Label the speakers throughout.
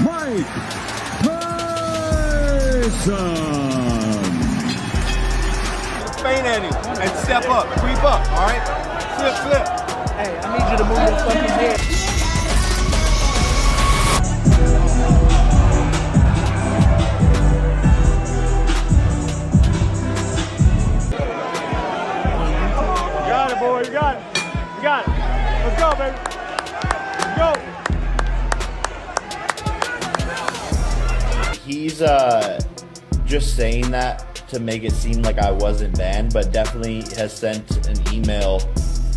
Speaker 1: Mike Tyson.
Speaker 2: Feint at him and step up, creep up, all right? Flip.
Speaker 3: Hey, I need you to move your fucking head.
Speaker 4: You got it, boy. You got it. You got it. Let's go, baby. Let's go.
Speaker 5: He's just saying that to make it seem like I wasn't banned, but definitely has sent an email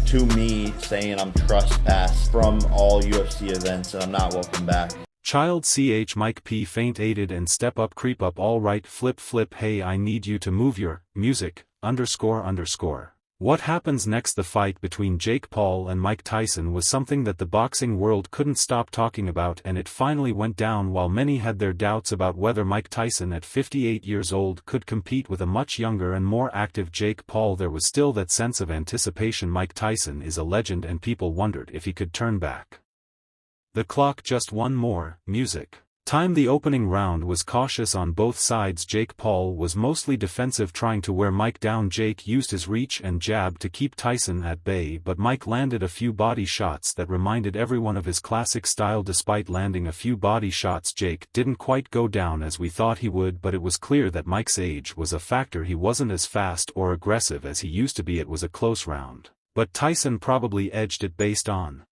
Speaker 5: to me saying I'm trespassed from all UFC events and I'm not welcome back.
Speaker 6: Child CH Mike P feint aided and step up creep up all right flip hey I need you to move your music __. What happens next? The fight between Jake Paul and Mike Tyson was something that the boxing world couldn't stop talking about, and it finally went down. While many had their doubts about whether Mike Tyson at 58 years old could compete with a much younger and more active Jake Paul, there was still that sense of anticipation. Mike Tyson is a legend and people wondered if he could turn back the clock just one more music time. The opening round was cautious on both sides. Jake Paul was mostly defensive, trying to wear Mike down. Jake used his reach and jab to keep Tyson at bay, but Mike landed a few body shots that reminded everyone of his classic style. Despite landing a few body shots, Jake didn't quite go down as we thought he would, but it was clear that Mike's age was a factor. He wasn't as fast or aggressive as he used to be. It was a close round, but Tyson probably edged it based on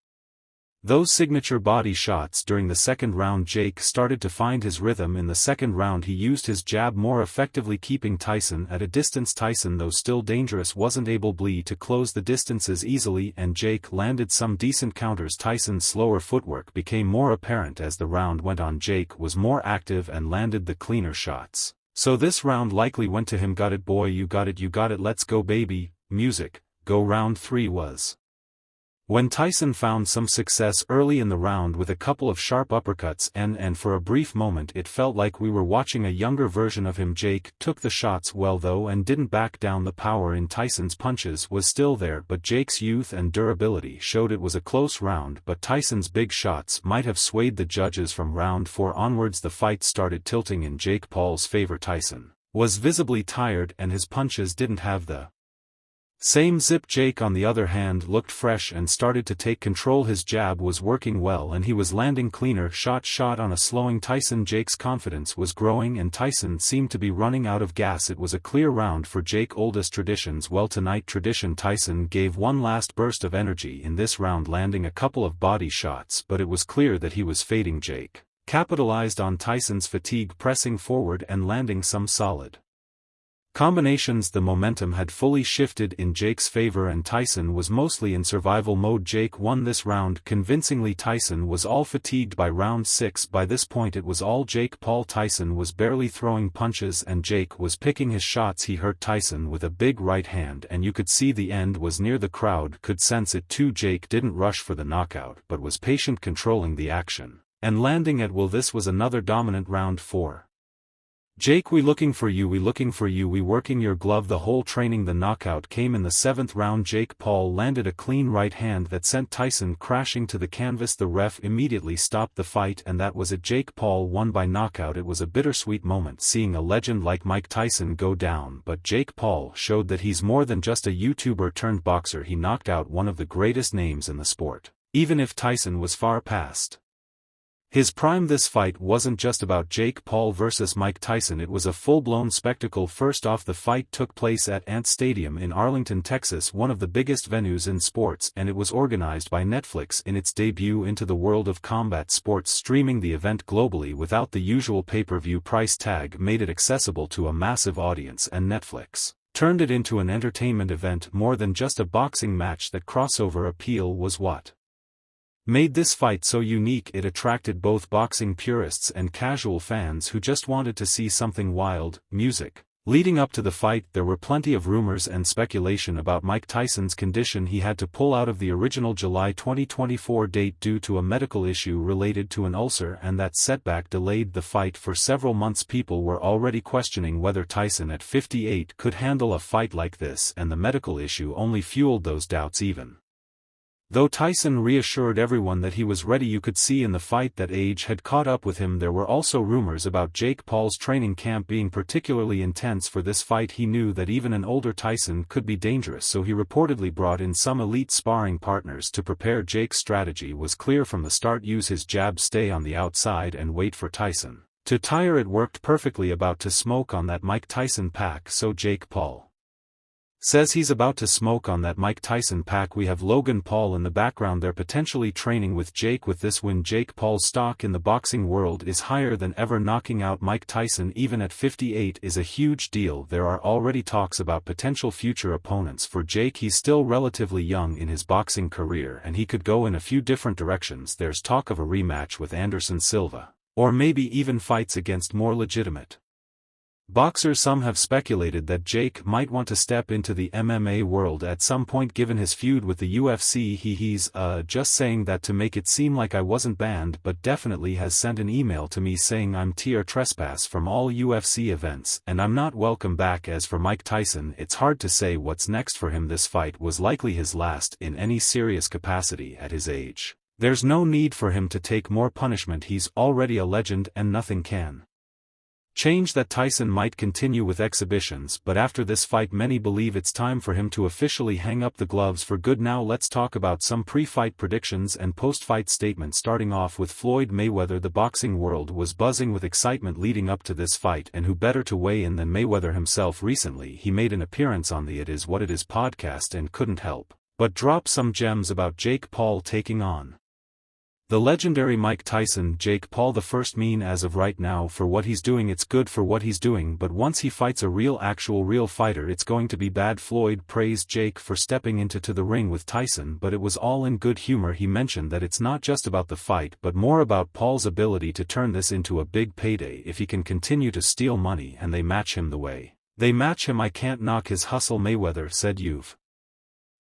Speaker 6: those signature body shots. During the second round, Jake started to find his rhythm. In the second round, he used his jab more effectively, keeping Tyson at a distance. Tyson, though still dangerous, wasn't able to close the distances easily, and Jake landed some decent counters. Tyson's slower footwork became more apparent as the round went on. Jake was more active and landed the cleaner shots, so this round likely went to him. Got it, boy, you got it, let's go, baby, music, go. Round 3 was when Tyson found some success early in the round with a couple of sharp uppercuts, and for a brief moment it felt like we were watching a younger version of him. Jake took the shots well though and didn't back down. The power in Tyson's punches was still there, but Jake's youth and durability showed it was a close round. But Tyson's big shots might have swayed the judges. From round 4 onwards, the fight started tilting in Jake Paul's favor. Tyson was visibly tired and his punches didn't have the same zip. Jake, on the other hand, looked fresh and started to take control. His jab was working well and he was landing cleaner shot on a slowing Tyson. Jake's confidence was growing and Tyson seemed to be running out of gas. It was a clear round for Jake. Oldest traditions well tonight. Tradition. Tyson gave one last burst of energy in this round, landing a couple of body shots, but it was clear that he was fading. Jake capitalized on Tyson's fatigue, pressing forward and landing some solid combinations. The momentum had fully shifted in Jake's favor and Tyson was mostly in survival mode. Jake won this round convincingly. Tyson was all fatigued by round 6. By this point it was all Jake Paul. Tyson was barely throwing punches and Jake was picking his shots. He hurt Tyson with a big right hand and you could see the end was near. The crowd could sense it too. Jake didn't rush for the knockout but was patient, controlling the action and landing at will. This was another dominant round for Jake. We looking for you, we working your glove the whole training. The knockout came in the 7th round. Jake Paul landed a clean right hand that sent Tyson crashing to the canvas. The ref immediately stopped the fight and that was it. Jake Paul won by knockout. It was a bittersweet moment seeing a legend like Mike Tyson go down, but Jake Paul showed that he's more than just a YouTuber turned boxer. He knocked out one of the greatest names in the sport, even if Tyson was far past his prime. This fight wasn't just about Jake Paul versus Mike Tyson, it was a full-blown spectacle. First off, the fight took place at Ant Stadium in Arlington, Texas, one of the biggest venues in sports, and it was organized by Netflix in its debut into the world of combat sports. Streaming the event globally without the usual pay-per-view price tag made it accessible to a massive audience, and Netflix turned it into an entertainment event more than just a boxing match. That crossover appeal was what made this fight so unique. It attracted both boxing purists and casual fans who just wanted to see something wild. Music, Leading up to the fight, there were plenty of rumors and speculation about Mike Tyson's condition. He had to pull out of the original July 2024 date due to a medical issue related to an ulcer, and that setback delayed the fight for several months. People were already questioning whether Tyson at 58 could handle a fight like this, and the medical issue only fueled those doubts even. Though Tyson reassured everyone that he was ready, you could see in the fight that age had caught up with him. There were also rumors about Jake Paul's training camp being particularly intense for this fight. He knew that even an older Tyson could be dangerous, so he reportedly brought in some elite sparring partners to prepare. Jake's strategy was clear from the start: use his jab, stay on the outside and wait for Tyson to tire. It worked perfectly. About to smoke on that Mike Tyson pack. So Jake Paul says he's about to smoke on that Mike Tyson pack. We have Logan Paul in the background. They're potentially training with Jake. With this win, Jake Paul's stock in the boxing world is higher than ever. Knocking out Mike Tyson even at 58 is a huge deal. There are already talks about potential future opponents for Jake. He's still relatively young in his boxing career and he could go in a few different directions. There's talk of a rematch with Anderson Silva, or maybe even fights against more legitimate boxers. Some have speculated that Jake might want to step into the MMA world at some point given his feud with the UFC. He's just saying that to make it seem like I wasn't banned, but definitely has sent an email to me saying I'm tier trespass from all UFC events and I'm not welcome back. As for Mike Tyson, it's hard to say what's next for him. This fight was likely his last in any serious capacity at his age. There's no need for him to take more punishment. He's already a legend and nothing can change that. Tyson might continue with exhibitions, but after this fight many believe it's time for him to officially hang up the gloves for good. Now let's talk about some pre-fight predictions and post-fight statements, starting off with Floyd Mayweather. The boxing world was buzzing with excitement leading up to this fight, and who better to weigh in than Mayweather himself. Recently he made an appearance on the It Is What It Is podcast and couldn't help but drop some gems about Jake Paul taking on the legendary Mike Tyson. Jake Paul, the first mean as of right now for what he's doing. It's good for what he's doing, but once he fights a real fighter, it's going to be bad. Floyd praised Jake for stepping into the ring with Tyson, but it was all in good humor. He mentioned that it's not just about the fight but more about Paul's ability to turn this into a big payday if he can continue to steal money and they match him the way they match him. I can't knock his hustle, Mayweather said. You've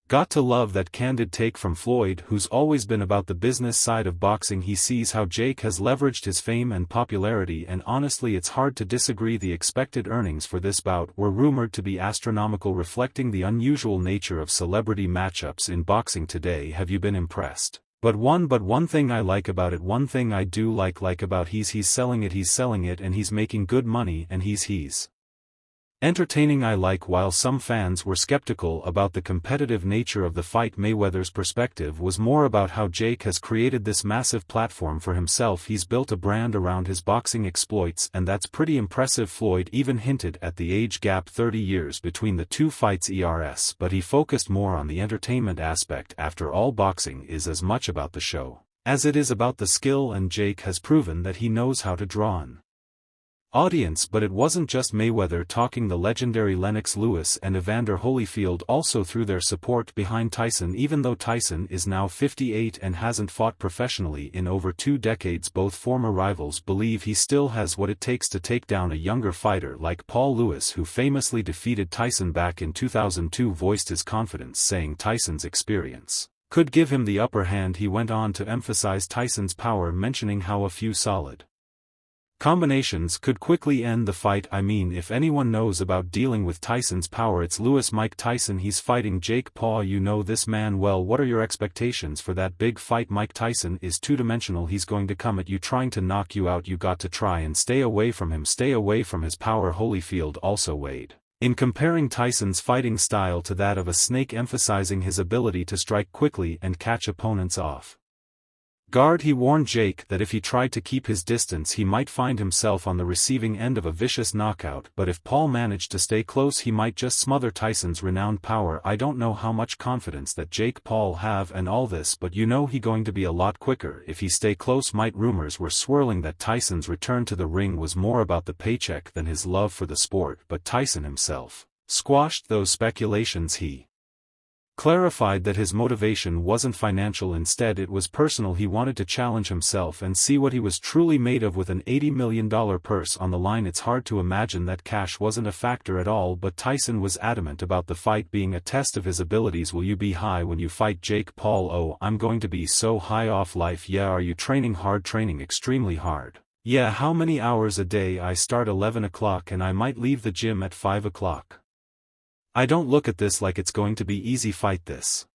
Speaker 6: got to love that candid take from Floyd, who's always been about the business side of boxing. He sees how Jake has leveraged his fame and popularity, and honestly it's hard to disagree. The expected earnings for this bout were rumored to be astronomical, reflecting the unusual nature of celebrity matchups in boxing today. Have you been impressed? But one thing I like about it, one thing I do like about he's selling it and he's making good money and he's entertaining. I like. While some fans were skeptical about the competitive nature of the fight, Mayweather's perspective was more about how Jake has created this massive platform for himself. He's built a brand around his boxing exploits, and that's pretty impressive. Floyd even hinted at the age gap, 30 years between the two fights, but he focused more on the entertainment aspect. After all, boxing is as much about the show as it is about the skill, and Jake has proven that he knows how to draw an audience. But it wasn't just Mayweather talking. The legendary Lennox Lewis and Evander Holyfield also threw their support behind Tyson. Even though Tyson is now 58 and hasn't fought professionally in over 2 decades, both former rivals believe he still has what it takes to take down a younger fighter like Paul Lewis, who famously defeated Tyson back in 2002, voiced his confidence, saying Tyson's experience could give him the upper hand. He went on to emphasize Tyson's power, mentioning how a few solid combinations could quickly end the fight. I mean, if anyone knows about dealing with Tyson's power, it's Lewis. Mike Tyson, he's fighting Jake Paul. You know this man well. What are your expectations for that big fight? Mike Tyson is two-dimensional. He's going to come at you trying to knock you out. You got to try and stay away from him, stay away from his power. Holyfield also weighed in, comparing Tyson's fighting style to that of a snake, emphasizing his ability to strike quickly and catch opponents off guard. He warned Jake that if he tried to keep his distance he might find himself on the receiving end of a vicious knockout, but if Paul managed to stay close he might just smother Tyson's renowned power. I don't know how much confidence that Jake Paul have and all this, but you know he going to be a lot quicker if he stay close. Might rumors were swirling that Tyson's return to the ring was more about the paycheck than his love for the sport, but Tyson himself squashed those speculations. He clarified that his motivation wasn't financial, instead it was personal. He wanted to challenge himself and see what he was truly made of with an $80 million purse on the line. It's hard to imagine that cash wasn't a factor at all, but Tyson was adamant about the fight being a test of his abilities. Will you be high when you fight Jake Paul? Oh, I'm going to be so high off life. Yeah. Are you training hard? Training extremely hard. Yeah. How many hours a day? I start 11 o'clock and I might leave the gym at 5 o'clock. I don't look at this like it's going to be easy. Fight this.